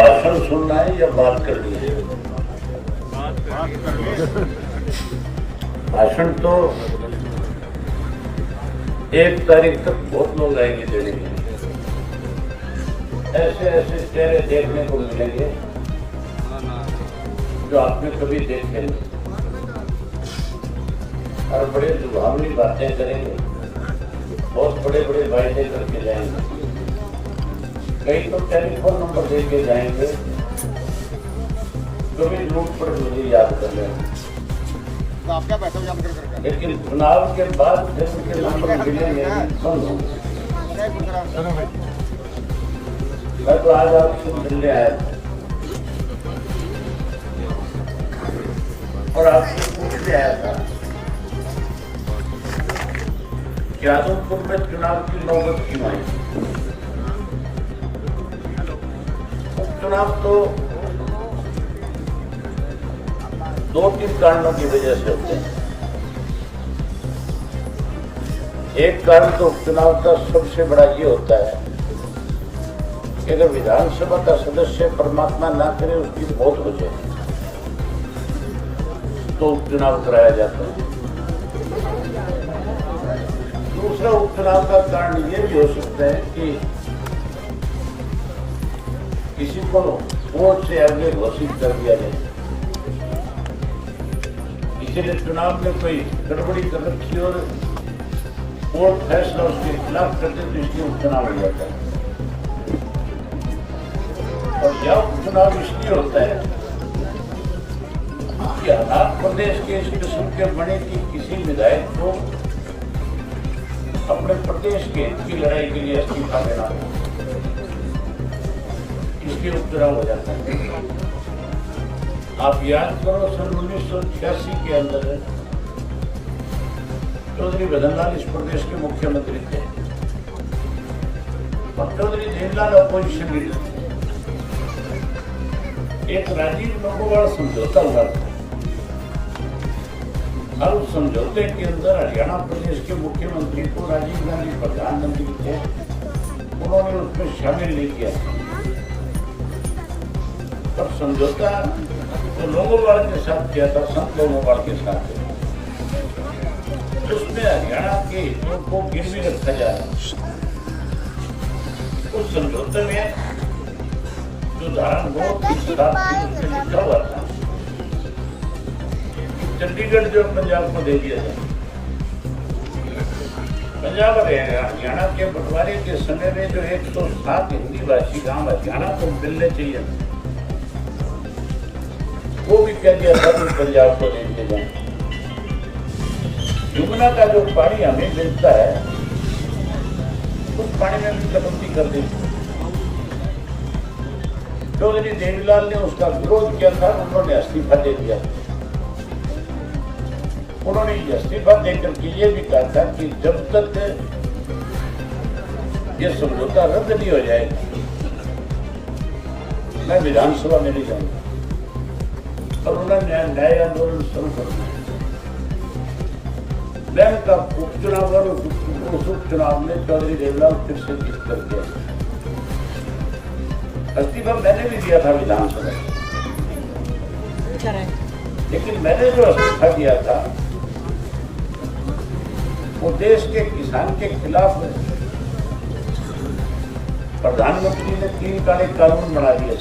भाषण सुनना है या बात करनी है? भाषण तो 1 तारीख तक बहुत लोग आएंगे देने के लिए। ऐसे ऐसे चेहरे देखने को मिलेंगे जो आपने कभी देखे नहीं, और बड़े लुभावनी बातें करेंगे, बहुत बड़े बड़े वायदे करके जाएंगे। कई तो टेलीफोन नंबर दे के जाएंगे, कभी लूट पर मुझे याद कर लेंगे। तो आप क्या पैसा याद कर लेकिन चुनाव के बाद फिर उनके नंबर मिलेंगे बंद होंगे। मैं तो आज आपसे मिलने आया था और आपसे पूछने आया था कि आदमपुर में चुनाव की नौबत क्यों आई। चुनाव तो 2-3 कारणों की वजह से होते हैं। एक कारण तो उपचुनाव का सबसे बड़ा ये होता है कि अगर विधानसभा का सदस्य परमात्मा ना करे उसकी मौत हो जाए तो उपचुनाव कराया जाता है। दूसरा उपचुनाव का कारण ये भी हो सकता है कि किसी को वोट से आगे घोषित कर दिया जाए, किसी ने चुनाव में कोई गड़बड़ी कर रखी और कोर्ट फैसला उसके खिलाफ करते तो इसलिए उपचुनाव हो जाता है। और यह उपचुनाव इसलिए होता है कि हालात प्रदेश के इस किस्म के बने कि किसी विधायक को अपने प्रदेश के हित की लड़ाई के लिए इस्तीफा देना, इसके उपचुनाव हो जाता है। आप याद करो सन 1986 के अंदर चौधरी भजनलाल इस प्रदेश के मुख्यमंत्री थे और चौधरी देवलाल अपोजिशन लीडर थे। एक राजीव लोगोवाल समझौता हुआ था और उस समझौते के अंदर हरियाणा प्रदेश के मुख्यमंत्री को राजीव गांधी प्रधानमंत्री थे, उन्होंने उसमें शामिल नहीं किया। और समझौता तो लोगोवाल के साथ किया था, संत लोगोवाल के साथ, उसमें हरियाणा के हितों को गिरवी रखा जा रहा। उस समझौते में जो धारा 9 उसमें लिखा हुआ था चंडीगढ़ जो पंजाब को दे दिया जाए। पंजाब और हरियाणा के बंटवारे के समय में जो 107 हिंदी भाषी गांव हरियाणा को मिलने चाहिए वो भी कह दिया था कि पंजाब को दे दिया जाए। यमुना का जो पानी हमें मिलता है उस पानी में भी कटौती कर दी। चौधरी देवीलाल ने उसका विरोध किया था, उन्होंने इस्तीफा दे दिया। उन्होंने इस्तीफा देकर के ये भी कहा था कि जब तक ये समझौता रद्द नहीं हो जाएगा मैं विधानसभा में नहीं जाऊंगा। और उन्होंने न्याय आंदोलन शुरू कर दिया। बैंक का उपचुनाव और उस उपचुनाव में चौधरी देवलाल फिर से जीत कर गया। इस्तीफा मैंने भी दिया था विधानसभा, लेकिन मैंने जो इस्तीफा दिया था वो देश के किसान के खिलाफ है। प्रधानमंत्री ने 3 काले कानून बना दिए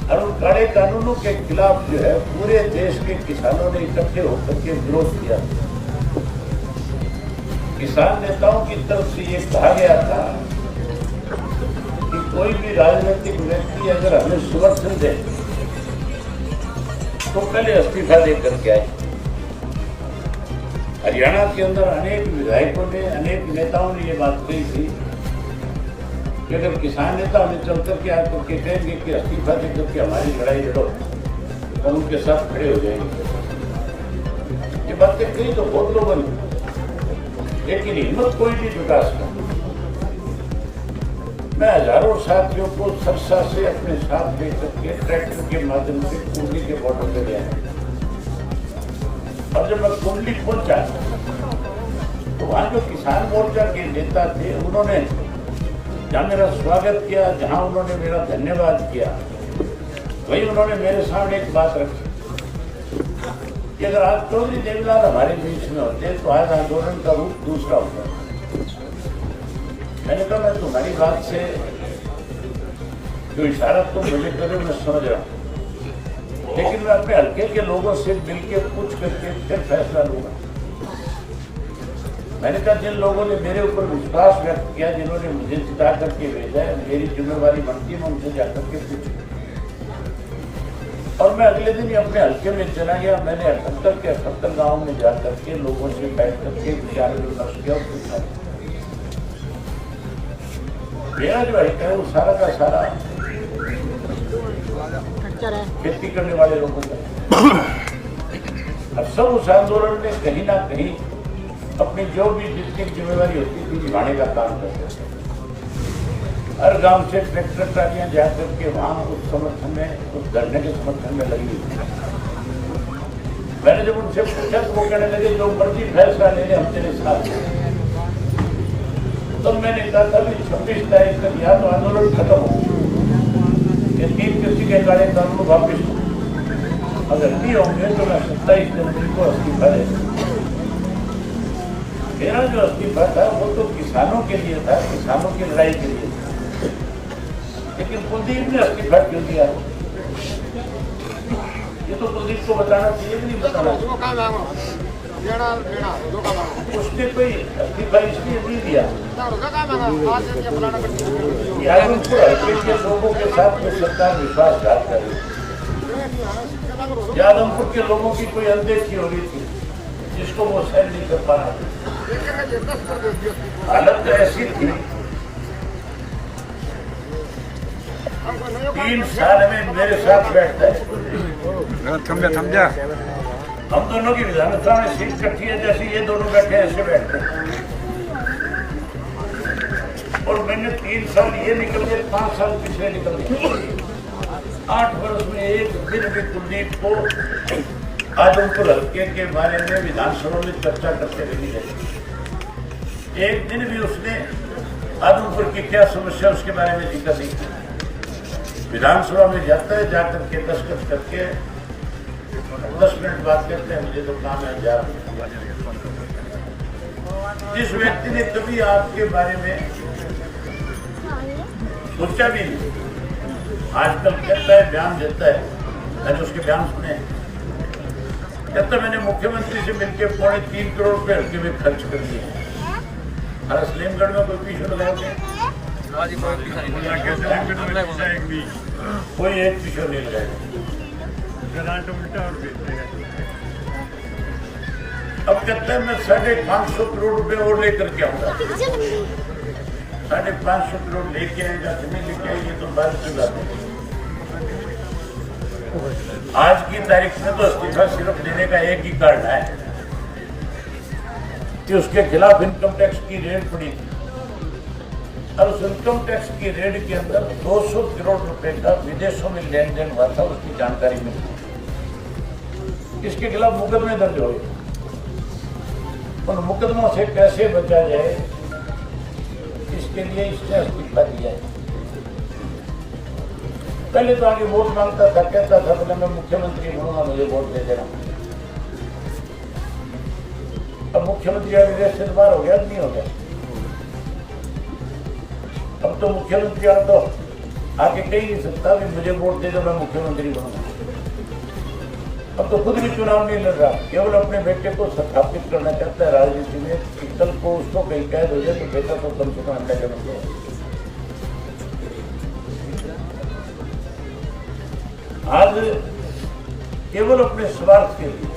और उन काले कानूनों के खिलाफ जो है पूरे देश के किसानों ने इकट्ठे होकर के विरोध किया। किसान नेताओं की तरफ से ये कहा गया था कि कोई भी राजनीतिक व्यक्ति अगर हमें समर्थन दे तो पहले इस्तीफा दे करके आए। हरियाणा के अंदर अनेक विधायकों ने, अनेक नेताओं ने ये बात कही थी कि अगर किसान नेता हमें चल करके आकर के कहेंगे कि इस्तीफा दे करके हमारी लड़ाई लड़ो तो उनके साथ खड़े हो जाएंगे। ये बातें कही तो बहुत लोगों ने, लेकिन हिम्मत कोई नहीं जुटा सका। मैं हजारों साथियों को सरसा से अपने साथ लेकर के ट्रैक्टर के माध्यम से कुंडली के बॉर्डर पे गया और जब मैं कुंडली पहुंचा तो वहां जो किसान मोर्चा के नेता थे उन्होंने जहाँ मेरा स्वागत किया, जहाँ उन्होंने मेरा धन्यवाद किया, वही उन्होंने मेरे सामने एक बात रखी कि अगर आज चौधरी देवीलाल हमारे बीच में होते तो आज आंदोलन का रूप दूसरा होता। मैंने कहा मैं तुम्हारी बात से जो इशारा तुम मुझे कर रहे हो मैं समझ रहा हूँ, लेकिन मैं अपने हल्के के लोगों से मिलकर पूछ करके फिर फैसला लूंगा। मैंने कहा जिन लोगों ने मेरे ऊपर विश्वास व्यक्त किया, जिन्होंने मुझे जिता करके भेजा है, मेरी जिम्मेवारी बनती है मैं उनसे जाकर के पूछूं। और मैं अगले दिन ही अपने हल्के में चला गया। मैंने 78 के 78 गाँव में जा करके लोगों से बैठ करके विचार विमर्श किया और पूछा। मेरा जो है वो सारा का सारा खेती करने वाले लोगों का। अब सब उस आंदोलन में कहीं ना कहीं अपनी जो भी जितनी जिम्मेवारी होती थी निभाने का काम करते थे। हर गांव से ट्रैक्टर ट्रालियां जाकर के वहां उस समर्थन में, उस धरने के समर्थन में लगी। मैंने जब उनसे पूछा तो वो कहने लगे जो मर्जी फैसला ले ले हम तेरे साथ हैं। तो मैंने कहा था 26 तारीख तक या तो आंदोलन खत्म हो, ये 3 कृषि के काले कानून वापिस हो, अगर नहीं होंगे तो मैं 27 जनवरी को इस्तीफा दे। मेरा जो इस्तीफा था वो तो किसानों के लिए था, किसानों की लड़ाई के लिए था। लेकिन कुलदीप ने इस्तीफा क्यों दिया? ये तो कुलदीप को बताना चाहिए कि नहीं बताना? उसने कोई इस्तीफा इसलिए नहीं दिया यादवपुर हल्के के लोगों के साथ में सरकार विश्वासघात कर रही थी। यादवपुर के लोगों की कोई अनदेखी हो रही थी जिसको वो सहन नहीं कर पा रहा था। हालत तो ऐसी थी 3 साल में मेरे साथ बैठता है। थम जा। हम दोनों की विधानसभा में सीट इकट्ठी है, जैसे ये दोनों बैठे ऐसे बैठते हैं। और मैंने 3 साल ये निकल गए, 5 साल पिछले निकल गए। 8 वर्ष में एक दिन भी कुलदीप को आजमपुर हल्के के बारे में विधानसभा में चर्चा करते नहीं रहे। एक दिन भी उसने आजमपुर की क्या समस्या उसके बारे में जिक्र नहीं किया। विधानसभा में जाता है, जाकर के दस्तखत करके 10 मिनट बात करते हैं, मुझे तो काम है जा रहा। जिस व्यक्ति ने कभी आपके बारे में सोचा भी नहीं, आजकल कहता है बयान देता है, मैंने उसके बयान सुने। कहता मैंने मुख्यमंत्री से मिलकर 3.25 करोड़ रुपए हल्के में खर्च कर दिए। हर सलीमगढ़ में कोई पीछे लगाओगे? कोई एक पीछे नहीं लगाएगा। अब कहता है मैं 550 करोड़ रुपए और लेकर के आऊंगा। 550 करोड़ लेके आएगा कि नहीं लेके आएगी तो बात की बात है। आज की तारीख में तो इस्तीफा सिर्फ देने का एक ही कारण है कि उसके खिलाफ इनकम टैक्स की रेड पड़ी थी और उस इनकम टैक्स की रेड के अंदर 200 करोड़ रुपए का विदेशों में लेन देन हुआ था, उसकी जानकारी मिली। इसके खिलाफ मुकदमे दर्ज हुए। उन मुकदमों से कैसे बचा जाए, इसके लिए इसने इस्तीफा दिया है। पहले तो आगे वोट मांगता था, कहता था पहले मैं मुख्यमंत्री बनूंगा, मुझे वोट दे देना। अब मुख्यमंत्री अभी से बार हो गया नहीं हो गया? अब तो मुख्यमंत्री तो आगे कह नहीं सकता कि मुझे वोट दे दो मैं मुख्यमंत्री बनूंगा। अब तो खुद भी चुनाव नहीं लड़ रहा, केवल अपने बेटे को स्थापित करना चाहता है राजनीति में कि कल को उसको कहीं कैद हो जाए तो बेटा तो कम से कम अंडा जन्म दे। आज केवल अपने स्वार्थ के लिए,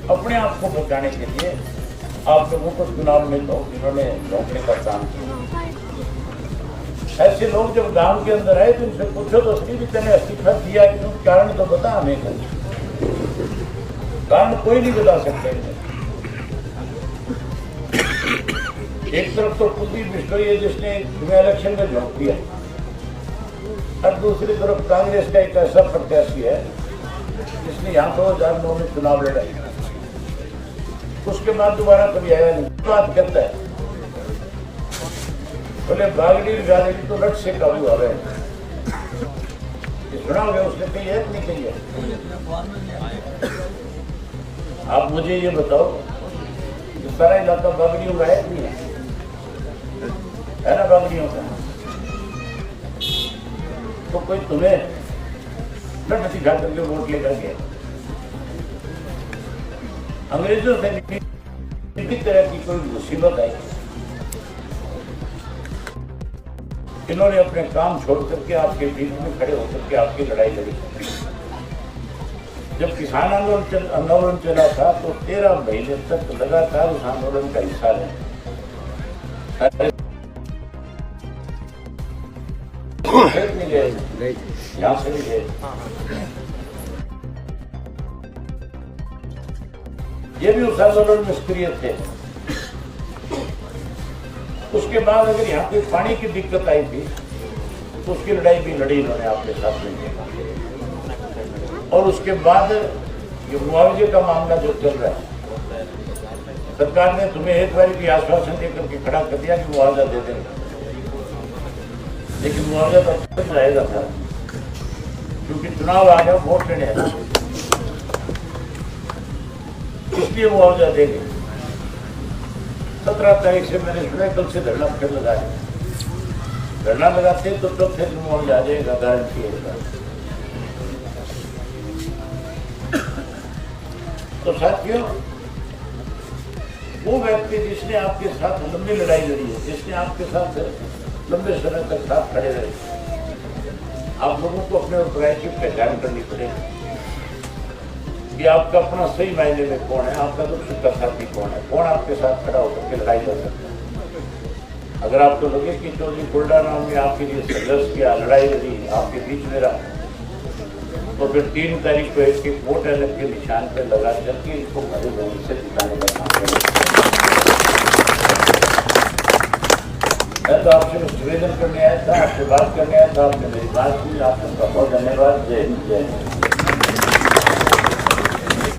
अपने आप को बचाने के लिए आप लोगों को चुनाव में तो इन्होंने रोकने का काम किया। ऐसे लोग जब गांव के अंदर आए तो उनसे पूछो तो सही भी तेने इस्तीफा दिया क्यों, कारण तो बता हमें। कारण कोई नहीं बता सकते। एक तरफ तो कुलदीप बिश्नोई है जिसने इलेक्शन में झोंक दिया और दूसरी तरफ कांग्रेस का एक ऐसा प्रत्याशी है जिसने यहाँ 2009 में चुनाव लड़ा, उसके बाद दोबारा कभी आया नहीं। बात करता है बोले बागड़ी गाड़ी तो लट से काबू आ गए। सुना होगा उसने कही है नहीं कही है? आप मुझे ये बताओ कि सारा इलाका बागड़ियों का है नहीं है ना? बागड़ियों का तो कोई तुम्हें लट दिखा करके वोट लेकर गया। अंग्रेजों से किसी तरह की कोई मुसीबत आई, इन्होंने अपने काम छोड़ करके आपके बीच में खड़े होकर के आपकी लड़ाई लड़ी। जब किसान आंदोलन चला था तो 13 महीने तक लगातार उस आंदोलन का हिस्सा रहे। यहाँ से भी गए। ये भी उस आंदोलन में सक्रिय थे। उसके बाद अगर यहाँ पे पानी की दिक्कत आई थी तो उसकी लड़ाई भी लड़ी इन्होंने आपके साथ में। और उसके बाद ये मुआवजे का मामला जो चल रहा है, सरकार ने तुम्हें एक बार भी आश्वासन देकर के खड़ा कर दिया कि मुआवजा दे देंगे, लेकिन मुआवजा तब तक रहेगा था क्योंकि चुनाव आ गया, वोट लेने हैं, इसलिए मुआवजा देंगे। 17 तारीख से मैंने सुना कल से धरना फिर लगाया। धरना लगाते तो फिर मुआवजा आ जाएगा, गारंटी है। तो साथियों, वो व्यक्ति जिसने आपके साथ लंबी लड़ाई लड़ी है, जिसने आपके साथ लंबे समय तक साथ खड़े रहे, आप लोगों को अपने अभिप्राय की पहचान करनी पड़ेगी कि आपका अपना सही मायने में कौन है, आपका दुख सुख का साथी कौन है, कौन आपके साथ खड़ा होकर के लड़ाई कर सकता है। अगर आपको लगे कि चौधरी कुलडा राम ने आपके लिए संघर्ष किया, लड़ाई लड़ी, आपके बीच में रहा, तो फिर 3 तारीख को एक वोट अलग के निशान पर लगा करके इसको भरे लोगों से जिताने का काम करें। मैं तो आपसे निवेदन करने आया था, आपसे बात करने आया था, आपने मेरी बात सुनी, आपका बहुत धन्यवाद। जय हिंद, जय हिंद।